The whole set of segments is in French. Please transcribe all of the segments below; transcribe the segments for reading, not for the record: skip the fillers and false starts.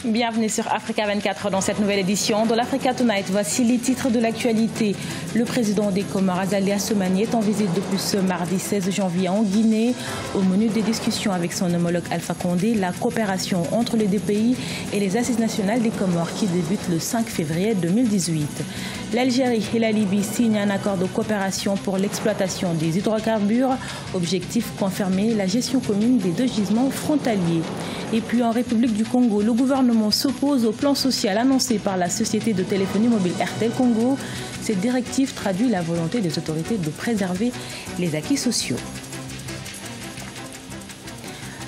Bienvenue sur Africa 24 dans cette nouvelle édition de l'Africa Tonight. Voici les titres de l'actualité. Le président des Comores, Azali Assoumani, est en visite depuis ce mardi 16 janvier en Guinée. Au menu des discussions avec son homologue Alpha Condé, la coopération entre les deux pays et les assises nationales des Comores qui débutent le 5 février 2018. L'Algérie et la Libye signent un accord de coopération pour l'exploitation des hydrocarbures. Objectif confirmer la gestion commune des deux gisements frontaliers. Et puis en République du Congo, le gouvernement s'oppose au plan social annoncé par la société de téléphonie mobile RTL Congo. Cette directive traduit la volonté des autorités de préserver les acquis sociaux.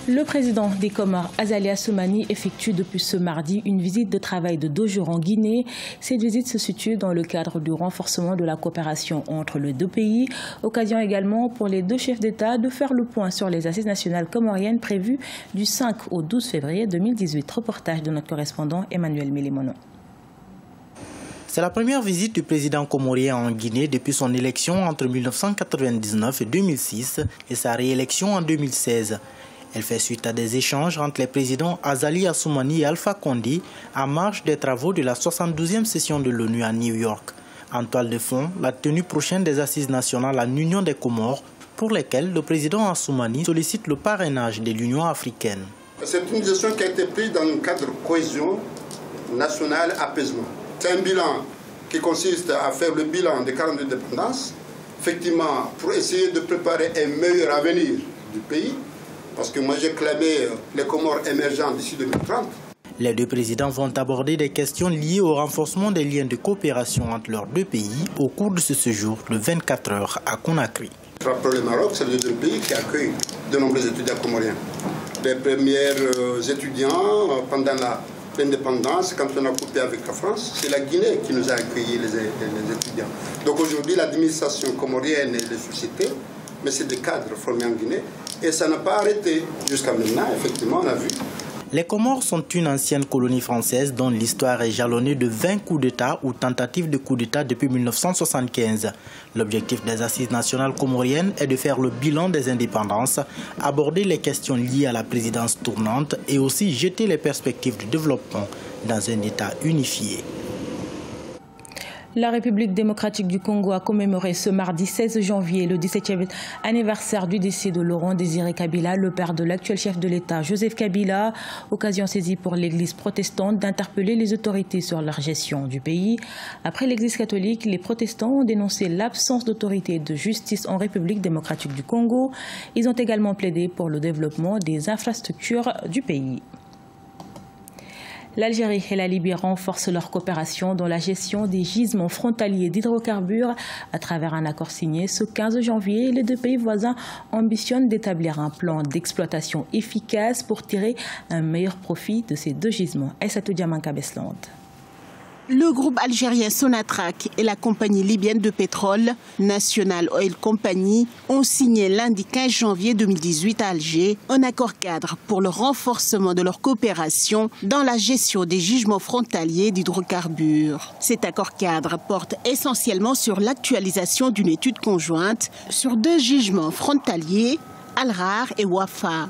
Le président des Comores, Azali Assoumani, effectue depuis ce mardi une visite de travail de 2 jours en Guinée. Cette visite se situe dans le cadre du renforcement de la coopération entre les deux pays. Occasion également pour les deux chefs d'État de faire le point sur les assises nationales comoriennes prévues du 5 au 12 février 2018. Reportage de notre correspondant Emmanuel Milimono. C'est la première visite du président comorien en Guinée depuis son élection entre 1999 et 2006 et sa réélection en 2016. Elle fait suite à des échanges entre les présidents Azali Assoumani et Alpha Condé en marge des travaux de la 72e session de l'ONU à New York. En toile de fond, la tenue prochaine des assises nationales en Union des Comores, pour lesquelles le président Assoumani sollicite le parrainage de l'Union africaine. C'est une décision qui a été prise dans le cadre de cohésion nationale apaisement. C'est un bilan qui consiste à faire le bilan des 42 dépendances, effectivement pour essayer de préparer un meilleur avenir du pays. Parce que moi j'ai clamé les Comores émergents d'ici 2030. Les deux présidents vont aborder des questions liées au renforcement des liens de coopération entre leurs deux pays au cours de ce séjour de 24 heures à Conakry. Le Maroc, c'est le deuxième pays qui accueille de nombreux étudiants comoriens. Les premiers étudiants pendant l'indépendance, quand on a coupé avec la France, c'est la Guinée qui nous a accueillis les étudiants. Donc aujourd'hui l'administration comorienne est les sociétés, mais c'est des cadres formés en Guinée. Et ça n'a pas arrêté jusqu'à maintenant, effectivement, on a vu. Les Comores sont une ancienne colonie française dont l'histoire est jalonnée de 20 coups d'État ou tentatives de coups d'État depuis 1975. L'objectif des assises nationales comoriennes est de faire le bilan des indépendances, aborder les questions liées à la présidence tournante et aussi jeter les perspectives de développement dans un État unifié. La République démocratique du Congo a commémoré ce mardi 16 janvier le 17e anniversaire du décès de Laurent Désiré Kabila, le père de l'actuel chef de l'État, Joseph Kabila. Occasion saisie pour l'Église protestante d'interpeller les autorités sur leur gestion du pays. Après l'Église catholique, les protestants ont dénoncé l'absence d'autorité et de justice en République démocratique du Congo. Ils ont également plaidé pour le développement des infrastructures du pays. L'Algérie et la Libye renforcent leur coopération dans la gestion des gisements frontaliers d'hydrocarbures. À travers un accord signé ce 15 janvier, les deux pays voisins ambitionnent d'établir un plan d'exploitation efficace pour tirer un meilleur profit de ces deux gisements. Aïssatou Diamanka Besland. Le groupe algérien Sonatrach et la compagnie libyenne de pétrole, National Oil Company, ont signé lundi 15 janvier 2018 à Alger un accord cadre pour le renforcement de leur coopération dans la gestion des gisements frontaliers d'hydrocarbures. Cet accord cadre porte essentiellement sur l'actualisation d'une étude conjointe sur 2 gisements frontaliers, Al-Rar et Wafa.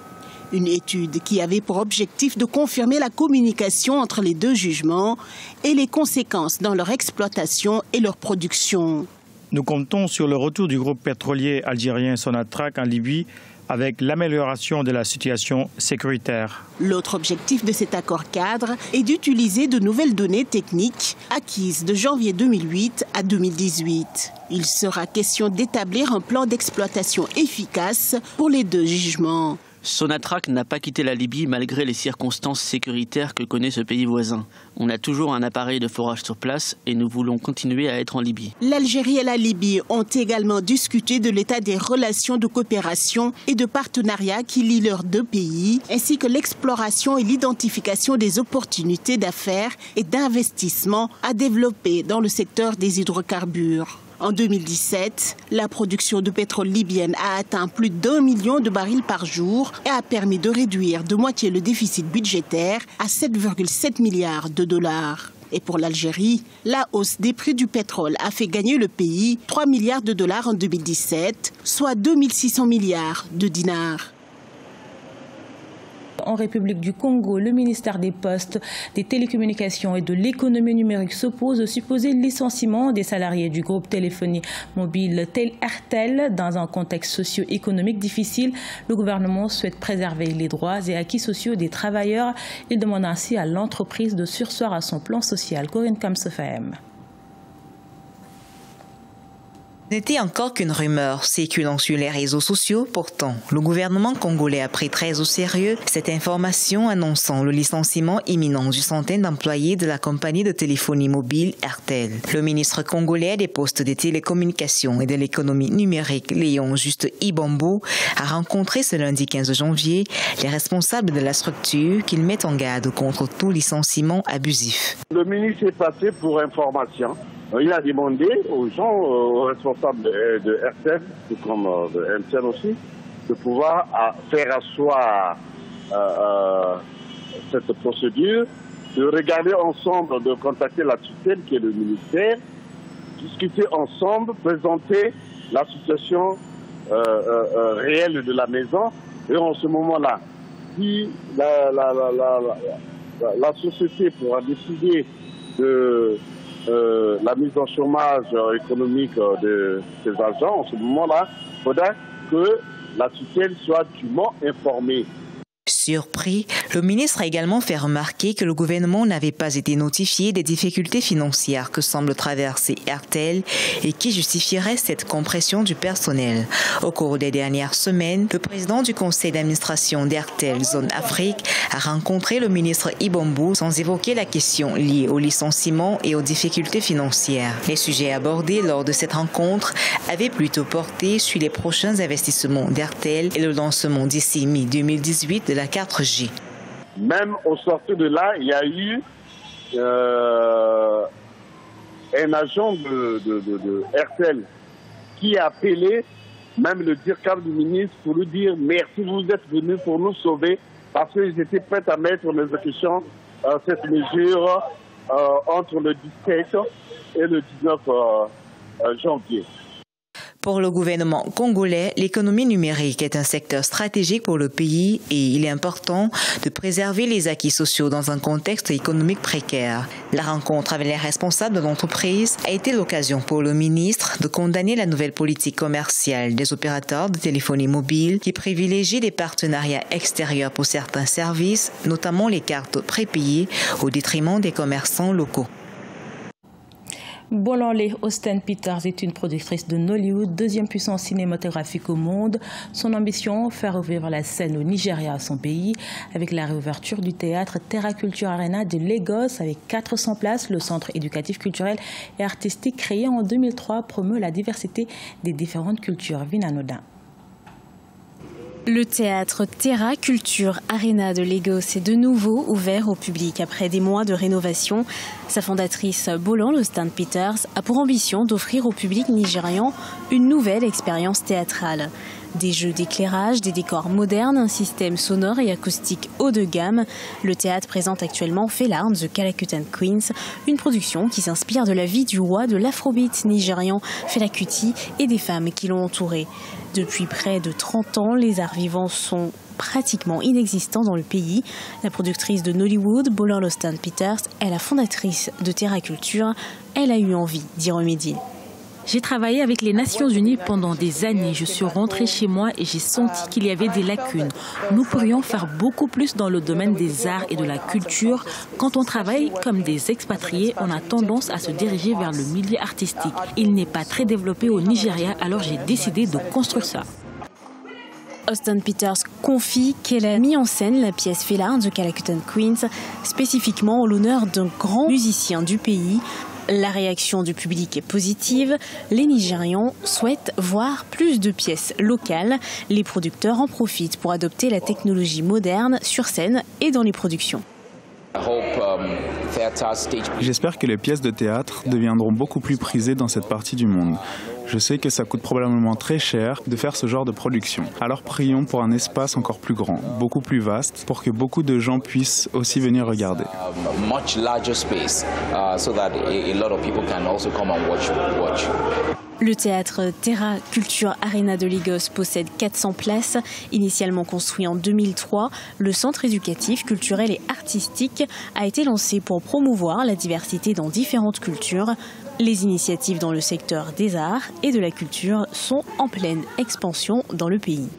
Une étude qui avait pour objectif de confirmer la communication entre les deux gisements et les conséquences dans leur exploitation et leur production. Nous comptons sur le retour du groupe pétrolier algérien Sonatrach en Libye avec l'amélioration de la situation sécuritaire. L'autre objectif de cet accord cadre est d'utiliser de nouvelles données techniques acquises de janvier 2008 à 2018. Il sera question d'établir un plan d'exploitation efficace pour les deux gisements. Sonatrach n'a pas quitté la Libye malgré les circonstances sécuritaires que connaît ce pays voisin. On a toujours un appareil de forage sur place et nous voulons continuer à être en Libye. L'Algérie et la Libye ont également discuté de l'état des relations de coopération et de partenariat qui lient leurs deux pays, ainsi que l'exploration et l'identification des opportunités d'affaires et d'investissement à développer dans le secteur des hydrocarbures. En 2017, la production de pétrole libyenne a atteint plus d'1 million de barils par jour et a permis de réduire de moitié le déficit budgétaire à 7,7 milliards de dollars. Et pour l'Algérie, la hausse des prix du pétrole a fait gagner le pays 3 milliards de dollars en 2017, soit 2600 milliards de dinars. en République du Congo, le ministère des Postes, des Télécommunications et de l'Économie numérique s'oppose au supposé licenciement des salariés du groupe téléphonie mobile Airtel. Dans un contexte socio-économique difficile, le gouvernement souhaite préserver les droits et acquis sociaux des travailleurs. Il demande ainsi à l'entreprise de surseoir à son plan social. Corinne Kamsefem. N'était encore qu'une rumeur circulant sur les réseaux sociaux. Pourtant, le gouvernement congolais a pris très au sérieux cette information annonçant le licenciement imminent d'une centaine d'employés de la compagnie de téléphonie mobile Airtel. Le ministre congolais des Postes des Télécommunications et de l'Économie numérique, Léon Juste Ibombo, a rencontré ce lundi 15 janvier les responsables de la structure qu'il met en garde contre tout licenciement abusif. Le ministre est passé pour information. Il a demandé aux gens, aux responsables de RTL, tout comme de MTN aussi, de pouvoir faire asseoir cette procédure, de regarder ensemble, de contacter la tutelle qui est le ministère, discuter ensemble, présenter la situation réelle de la maison. Et en ce moment-là, si la société pourra décider de la mise en chômage économique de ces agents, en ce moment-là, il faudra que la tutelle soit dûment informée. Surpris, le ministre a également fait remarquer que le gouvernement n'avait pas été notifié des difficultés financières que semble traverser Airtel et qui justifieraient cette compression du personnel. Au cours des dernières semaines, le président du conseil d'administration d'Airtel Zone Afrique a rencontré le ministre Ibombo sans évoquer la question liée au licenciement et aux difficultés financières. Les sujets abordés lors de cette rencontre avaient plutôt porté sur les prochains investissements d'Airtel et le lancement d'ici mi-2018 de la 4G. Même au sortir de là, il y a eu un agent de RTL qui a appelé même le directeur du ministre pour lui dire merci, vous êtes venu pour nous sauver parce qu'ils étaient prêts à mettre en exécution cette mesure entre le 17 et le 19 janvier. Pour le gouvernement congolais, l'économie numérique est un secteur stratégique pour le pays et il est important de préserver les acquis sociaux dans un contexte économique précaire. La rencontre avec les responsables de l'entreprise a été l'occasion pour le ministre de condamner la nouvelle politique commerciale des opérateurs de téléphonie mobile qui privilégie des partenariats extérieurs pour certains services, notamment les cartes prépayées, au détriment des commerçants locaux. Bolanlé Austin Peters est une productrice de Nollywood, deuxième puissance cinématographique au monde. Son ambition, faire revivre la scène au Nigeria, son pays. Avec la réouverture du théâtre Terra Culture Arena de Lagos, avec 400 places, le centre éducatif, culturel et artistique créé en 2003 promeut la diversité des différentes cultures. Vinanodin. Le théâtre Terra Culture Arena de Lagos est de nouveau ouvert au public après des mois de rénovation. Sa fondatrice Bolan Austin Peters a pour ambition d'offrir au public nigérian une nouvelle expérience théâtrale. Des jeux d'éclairage, des décors modernes, un système sonore et acoustique haut de gamme. Le théâtre présente actuellement Fela and the Calacutan Queens, une production qui s'inspire de la vie du roi de l'afrobeat nigérian Fela Kuti et des femmes qui l'ont entouré. Depuis près de 30 ans, les arts vivants sont pratiquement inexistants dans le pays. La productrice de Nollywood, Bolan Austin Peters, est la fondatrice de Terra Culture. Elle a eu envie d'y remédier. J'ai travaillé avec les Nations Unies pendant des années. Je suis rentrée chez moi et j'ai senti qu'il y avait des lacunes. Nous pourrions faire beaucoup plus dans le domaine des arts et de la culture. Quand on travaille comme des expatriés, on a tendance à se diriger vers le milieu artistique. Il n'est pas très développé au Nigeria, alors j'ai décidé de construire ça. Austin Peters confie qu'elle a mis en scène la pièce Fela and the Calacutan Queens, spécifiquement en l'honneur d'un grand musicien du pays. La réaction du public est positive. Les Nigérians souhaitent voir plus de pièces locales. Les producteurs en profitent pour adopter la technologie moderne sur scène et dans les productions. J'espère que les pièces de théâtre deviendront beaucoup plus prisées dans cette partie du monde. Je sais que ça coûte probablement très cher de faire ce genre de production. Alors prions pour un espace encore plus grand, beaucoup plus vaste, pour que beaucoup de gens puissent aussi venir regarder. Le théâtre Terra Culture Arena de Lagos possède 400 places. Initialement construit en 2003, le centre éducatif, culturel et artistique a été lancé pour promouvoir la diversité dans différentes cultures. Les initiatives dans le secteur des arts et de la culture sont en pleine expansion dans le pays.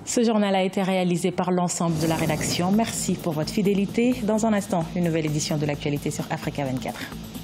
Ce journal a été réalisé par l'ensemble de la rédaction. Merci pour votre fidélité. Dans un instant, une nouvelle édition de l'actualité sur Africa 24.